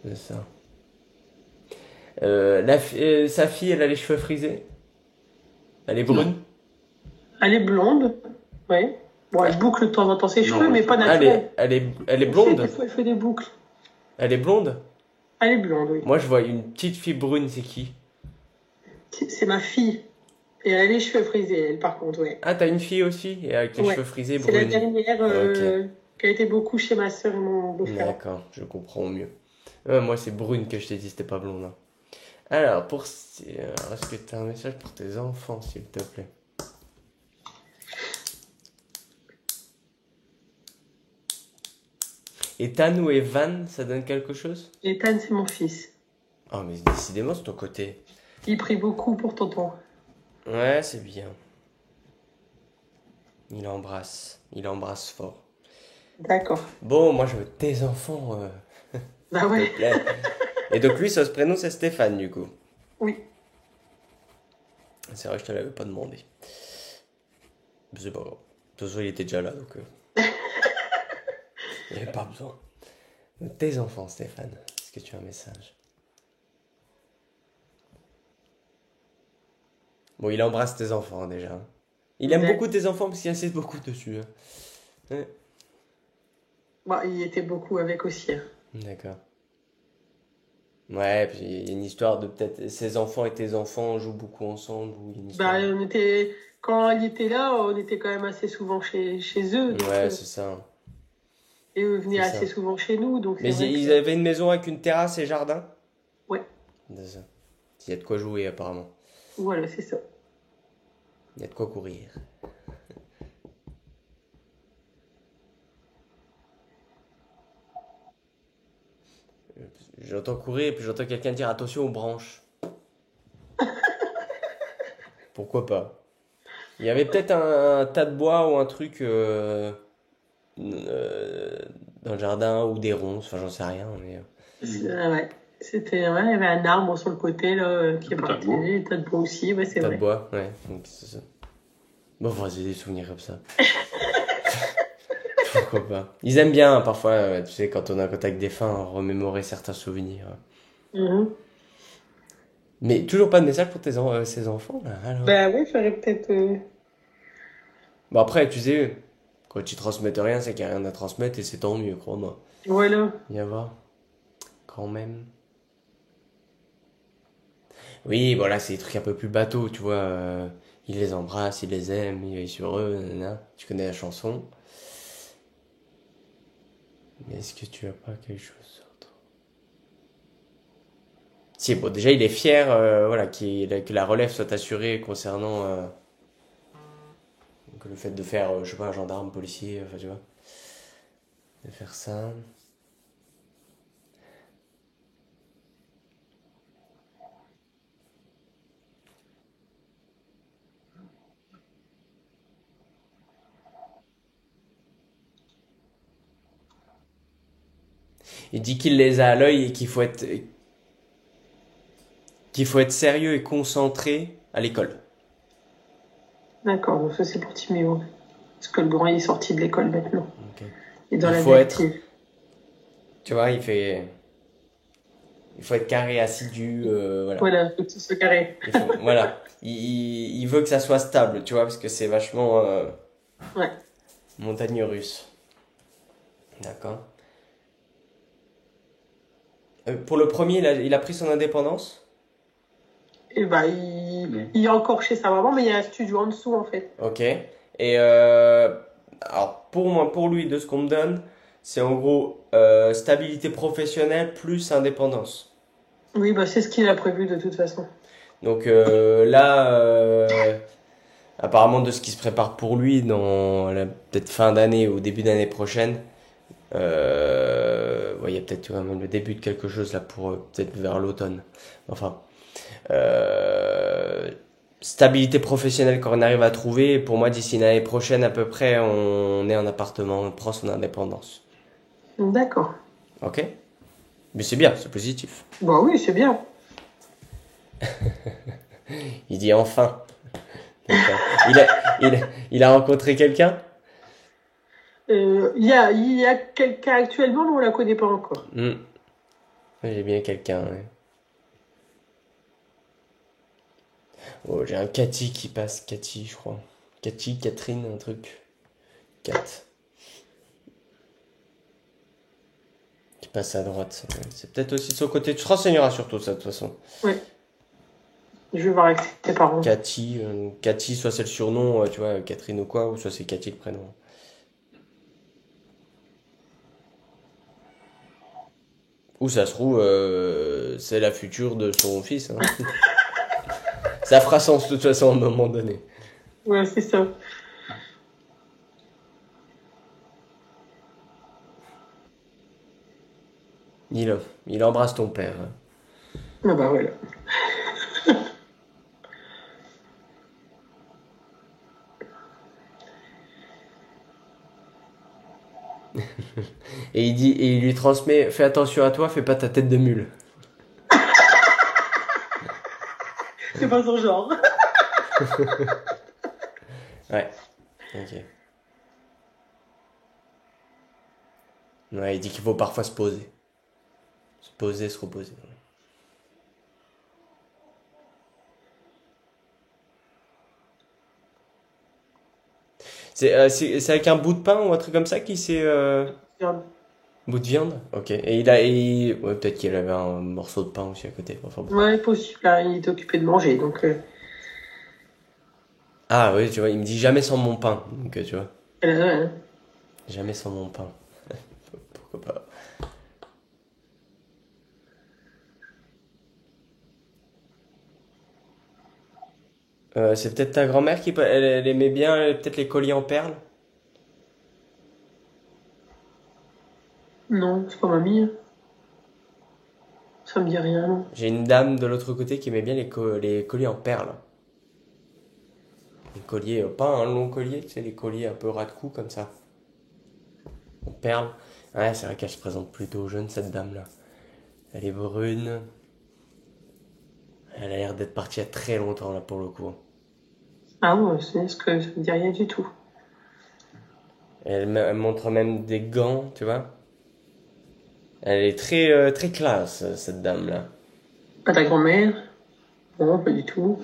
C'est ça. Sa fille, elle a les cheveux frisés. Elle est brune. Elle est blonde. Ouais. Bon, elle boucle de temps en temps ses cheveux, mais pas Ah, naturel. elle est Des blonde. fois, elle fait des boucles. Elle est blonde. Elle est blonde, oui. Moi, je vois une petite fille brune, c'est qui? C'est ma fille. Et elle a les cheveux frisés, elle, par contre, ouais. Ah, t'as une fille aussi, et avec les Ouais. cheveux frisés C'est la brunes. dernière Ok. qui a été beaucoup chez ma soeur et mon beau-frère. D'accord, je comprends mieux. Moi, c'est brune que je t'ai dit, c'était pas blonde, hein. Alors, est-ce que t'as un message pour tes enfants, s'il te plaît? Et Tanou et Van, ça donne quelque chose? Ethan, c'est mon fils. Oh, mais décidément, c'est ton côté. Il prie beaucoup pour tonton. Ouais, c'est bien. Il embrasse fort. D'accord. Bon, moi, je veux tes enfants, Bah s'il te ouais. plaît. Et donc, lui, son prénom, c'est Stéphane, du coup. Oui. C'est vrai, je te l'avais pas demandé. Mais c'est pas grave. De toute façon, il était déjà là, donc il n'y avait pas besoin. Tes enfants, Stéphane. Est-ce que tu as un message? Bon, il embrasse tes enfants déjà. Il aime beaucoup tes enfants parce qu'il insiste beaucoup dessus. Ouais. Bon, il était beaucoup avec aussi. D'accord. Ouais, puis il y a une histoire de peut-être ses enfants et tes enfants jouent beaucoup ensemble. Ou il y a une histoire... Quand il était là, on était quand même assez souvent chez eux. Donc, ouais, c'est ça. Et eux venaient assez souvent chez nous. Donc mais ils avaient une maison avec une terrasse et jardin? Ouais. C'est ça. Il y a de quoi jouer apparemment. Voilà, c'est ça. Il y a de quoi courir. J'entends courir et puis j'entends quelqu'un dire attention aux branches. Pourquoi pas? Il y avait peut-être un tas de bois ou un truc dans le jardin ou des ronces, enfin j'en sais rien. Mais... ouais. C'était, il y avait un arbre sur le côté là, qui est parti, un tas de bois aussi, ouais, c'est vrai. Tas de bois, ouais. Donc, c'est ça. Bon, j'ai des souvenirs comme ça. Pourquoi pas? Ils aiment bien, hein, parfois, tu sais, quand on est en contact des défunts, remémorer certains souvenirs. Mais toujours pas de message pour ces enfants, là, alors. Bah oui, il faudrait peut-être... Bon, après, tu sais, quand ils transmettent rien, c'est qu'il n'y a rien à transmettre et c'est tant mieux, crois-moi. Voilà. Il y avoir. Quand même. Oui, voilà, c'est des trucs un peu plus bateaux, tu vois. Il les embrasse, il les aime, il est sur eux, nanana. Tu connais la chanson. Mais est-ce que tu as pas quelque chose d'autre? Si, bon, déjà, il est fier, voilà, que la relève soit assurée concernant que le fait de faire, je sais pas, un gendarme, policier, enfin, tu vois. De faire ça. Il dit qu'il les a à l'œil et qu'il faut être sérieux et concentré à l'école. D'accord, donc ça c'est pour Timéo. Parce que le grand il est sorti de l'école maintenant. Okay. Et dans il la faut vie être, tu vois, il faut être carré, assidu, voilà. Voilà, il faut que tout soit carré. Voilà, il veut que ça soit stable, tu vois, parce que c'est vachement ouais. Montagne russe. D'accord. Pour le premier, il a pris son indépendance? Et bah, il est encore chez sa maman, mais il y a un studio en dessous, en fait. Ok. Et alors, pour lui, de ce qu'on me donne, c'est en gros stabilité professionnelle plus indépendance. Oui, bah, c'est ce qu'il a prévu de toute façon. Donc là, apparemment, de ce qui se prépare pour lui dans peut-être fin d'année ou début d'année prochaine, il y a peut-être même le début de quelque chose là pour peut-être vers l'automne. Enfin, stabilité professionnelle qu'on arrive à trouver. Pour moi, d'ici l'année prochaine à peu près, on est en appartement, on prend son indépendance. D'accord. Ok. Mais c'est bien, c'est positif. Bah oui, c'est bien. Il dit enfin. Il a rencontré quelqu'un? Il y a quelqu'un actuellement, mais on la connaît pas encore. J'ai bien quelqu'un, ouais. Oh, j'ai un Cathy qui passe. Cathy, je crois. Cathy, Catherine, un truc. Cat. Qui passe à droite. C'est peut-être aussi de son côté. Tu te renseigneras sur tout ça, de toute façon. Oui. Je vais voir avec tes parents. Cathy, soit c'est le surnom, tu vois, Catherine ou quoi, ou soit c'est Cathy le prénom. Ou ça se trouve, c'est la future de son fils. Hein. Ça fera sens de toute façon à un moment donné. Ouais, c'est ça. Il embrasse ton père. Ah bah voilà. Et il lui transmet, fais attention à toi, fais pas ta tête de mule. C'est pas son genre. Ouais. Ok. Ouais, il dit qu'il faut parfois se poser. Se poser, se reposer. C'est avec un bout de pain ou un truc comme ça qui s'est... Bout de viande? Ok. Ouais, peut-être qu'il avait un morceau de pain aussi à côté. Enfin bon. Ouais, possible. Là, il est occupé de manger, donc. Ah oui, tu vois, il me dit jamais sans mon pain. Donc tu vois, Ouais. jamais sans mon pain. Pourquoi pas. C'est peut-être ta grand-mère elle aimait bien peut-être les colliers en perles. Non, c'est pas mamie, hein. Ça me dit rien, non. J'ai une dame de l'autre côté qui aimait bien les colliers en perles. Les colliers, pas un long collier, tu sais, les colliers un peu ras de cou comme ça. En perles. Ouais, c'est vrai qu'elle se présente plutôt jeune, cette dame-là. Elle est brune. Elle a l'air d'être partie il y a très longtemps, là, pour le coup. Ah ouais, c'est ce que ça me dit rien du tout. Elle montre même des gants, tu vois. Elle est très classe, cette dame-là. Pas ta grand-mère? Non, pas du tout.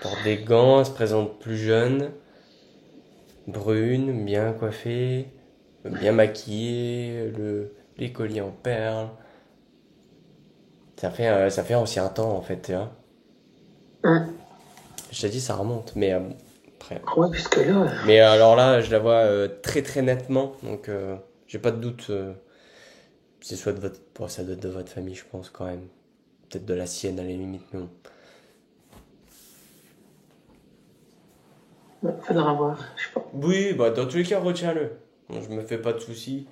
Porte des gants, elle se présente plus jeune. Brune, bien coiffée, bien maquillée, les colliers en perles. Ça fait ancien temps, en fait, tu vois. Hein. Je t'ai dit, ça remonte, mais après. Ouais, parce que là. Mais alors là, je la vois très nettement, donc j'ai pas de doute. C'est soit de votre, bon, ça doit être de votre famille, je pense quand même. Peut-être de la sienne à la limite, mais bon. Ouais, faudra voir, je sais pas. Oui, bah dans tous les cas, retiens-le. Bon, je me fais pas de soucis.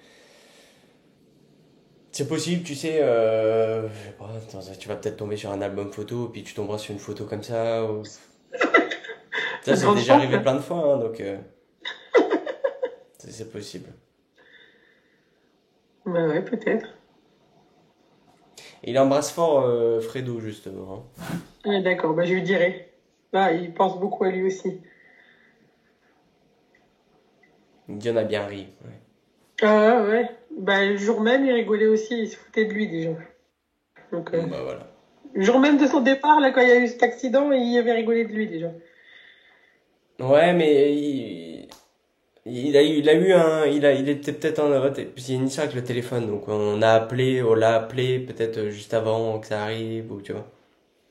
C'est possible, tu sais, je sais pas, attends, tu vas peut-être tomber sur un album photo, puis tu tomberas sur une photo comme ça. Ça, c'est déjà arrivé plein de fois, hein, donc c'est possible. Bah ouais, peut-être. Et il embrasse fort Fredo, justement. Hein. Ouais, d'accord, bah je lui dirai. Là, il pense beaucoup à lui aussi. Il dit on a bien ri. Ouais. Ah ouais. Bah le jour même, il rigolait aussi, il se foutait de lui déjà. Donc, Bon, bah voilà. le jour même de son départ, là, quand il y a eu cet accident, il avait rigolé de lui déjà. Ouais, mais il était peut-être en vote. Puis il y a une histoire avec le téléphone, donc on l'a appelé peut-être juste avant que ça arrive, ou tu vois.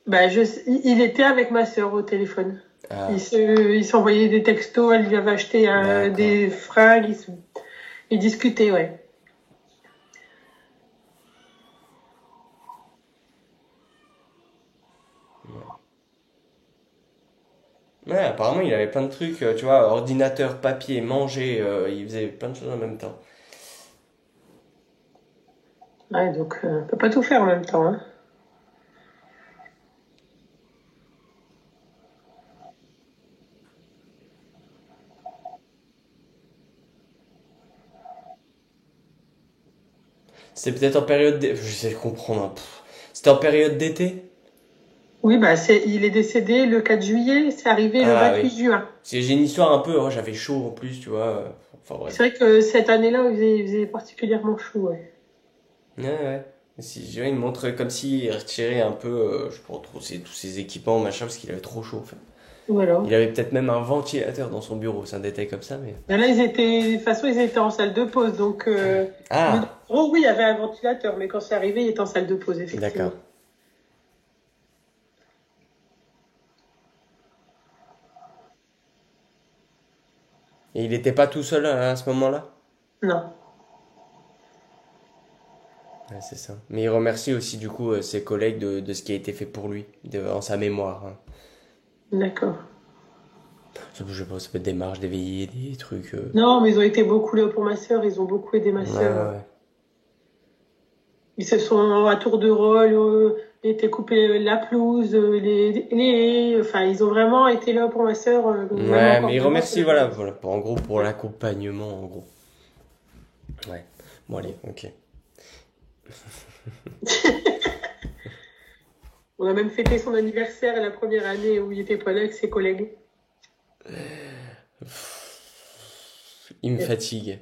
Bah il était avec ma sœur au téléphone. Ah, Il s'envoyait des textos, elle lui avait acheté d'accord. des fringues, ils discutaient, ouais. Ouais, apparemment il avait plein de trucs, tu vois, ordinateur, papier, manger, il faisait plein de choses en même temps. Ouais, donc on peut pas tout faire en même temps, hein. C'était peut-être en période d'été, j'essaie de comprendre. Hein. C'était en période d'été? Oui, bah il est décédé le 4 juillet, c'est arrivé le Ah 28 oui. juin. J'ai une histoire un peu, oh, j'avais chaud en plus, tu vois. Enfin C'est bref. vrai que cette année-là, il faisait particulièrement chaud, ouais. Ouais. Si, je dirais, il me montrait comme s'il retirait un peu, je sais pas trop, tous ses équipements, machin, parce qu'il avait trop chaud, en fait. Voilà. Il avait peut-être même un ventilateur dans son bureau, c'est un détail comme ça, mais... Ben là, de toute façon, ils étaient en salle de pause, donc, Ah, oh oui, il y avait un ventilateur, mais quand c'est arrivé, il était en salle de pause, effectivement. d'accord. Et il était pas tout seul à ce moment-là? Non. Ouais, c'est ça. Mais il remercie aussi, du coup, ses collègues de ce qui a été fait pour lui, en sa mémoire. Hein. D'accord. Je sais pas, ça peut être des marches, des veillées, des trucs... Non, mais ils ont été beaucoup là pour ma sœur, ils ont beaucoup aidé ma sœur. Ouais. Ils se sont à tour de rôle, été coupé la pelouse, enfin, ils ont vraiment été là pour ma sœur. Ouais, mais il remercie, voilà, en gros, pour l'accompagnement, en gros. Ouais. Bon, allez, ok. On a même fêté son anniversaire la première année où il était pas là avec ses collègues. Il me fatigue.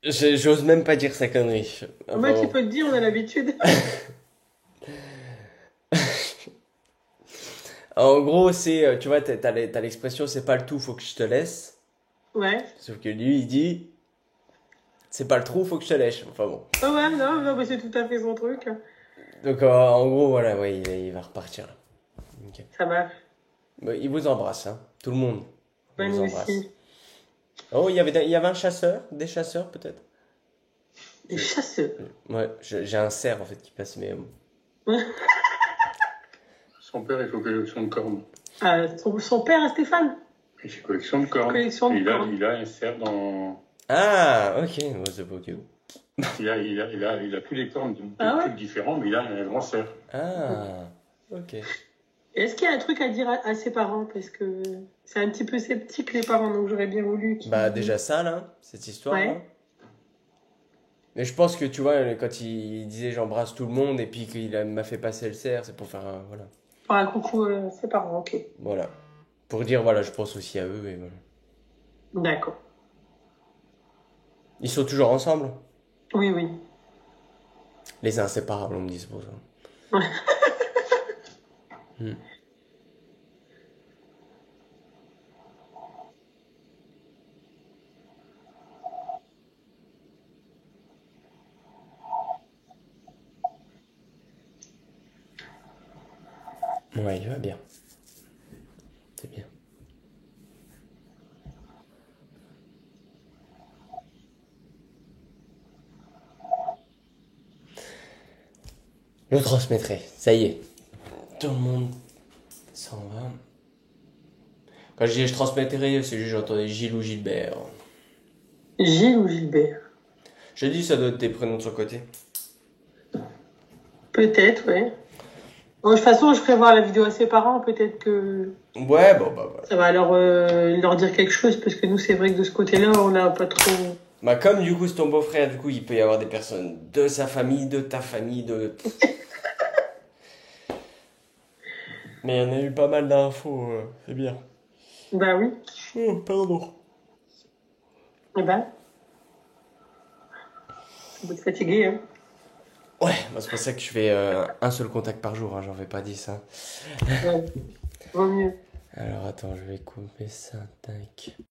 J'ose même pas dire sa connerie. Moi, qui Vraiment. peux te dire, on a l'habitude. En gros, c'est, tu vois, t'as l'expression c'est pas le tout, faut que je te laisse. Ouais. Sauf que lui, il dit c'est pas le trou, faut que je te lèche. Enfin bon. Ah ouais, non, non, mais c'est tout à fait son truc. Donc en gros, voilà, ouais, il va repartir là. Ok. Ça marche. Bah, il vous embrasse, hein. Tout le monde. Il Ouais, vous nous embrasse. aussi. Oh, il y avait un chasseur, des chasseurs peut-être. Des Je- chasseurs. Ouais, j'ai un cerf en fait qui passe, mais Son père, il fait collection de cornes. Son père, Stéphane. Il fait collection de cornes. Collection de Et cornes. il a un cerf dans. ah, ok, ouais, c'est pas ok. Il a tous les cornes de Ah ouais? types différents, mais il a un grand cerf. Ah, ok. Est-ce qu'il y a un truc à dire à ses parents? Parce que c'est un petit peu sceptique, les parents, donc j'aurais bien voulu qu'ils... Bah déjà ça là, cette histoire là. Ouais. Mais je pense que tu vois, quand il disait j'embrasse tout le monde et puis m'a fait passer le cerf, c'est pour faire un, voilà. Pour un coucou à ses parents, ok. Voilà. Pour dire voilà, je pense aussi à eux et voilà. D'accord. Ils sont toujours ensemble? Oui, oui. Les inséparables, on me dit c'est pour ça. Ouais. Hmm. Ouais, il va bien. C'est bien. Je transmettrai. Ça y est. Tout le monde s'en va. Quand je dis je transmettrai, c'est juste j'entendais Gilles ou Gilbert. Gilles ou Gilbert? Je dis ça doit être tes prénoms de son côté. Peut-être, ouais. Bon, de toute façon, je ferai voir la vidéo à ses parents. Peut-être que Ouais, bon bah voilà. ça va leur dire quelque chose. Parce que nous, c'est vrai que de ce côté-là, on n'a pas trop... Bah comme du coup c'est ton beau-frère, du coup il peut y avoir des personnes de sa famille, de ta famille, de... Mais il y en a eu pas mal d'infos, c'est bien. Bah oui. Oh, pardon. Eh ben, vous êtes fatigué, hein. Ouais, bah, c'est pour ça que je fais un seul contact par jour, hein, j'en fais pas 10. Hein. Ouais. Vaut mieux. Alors attends, je vais couper ça, tac.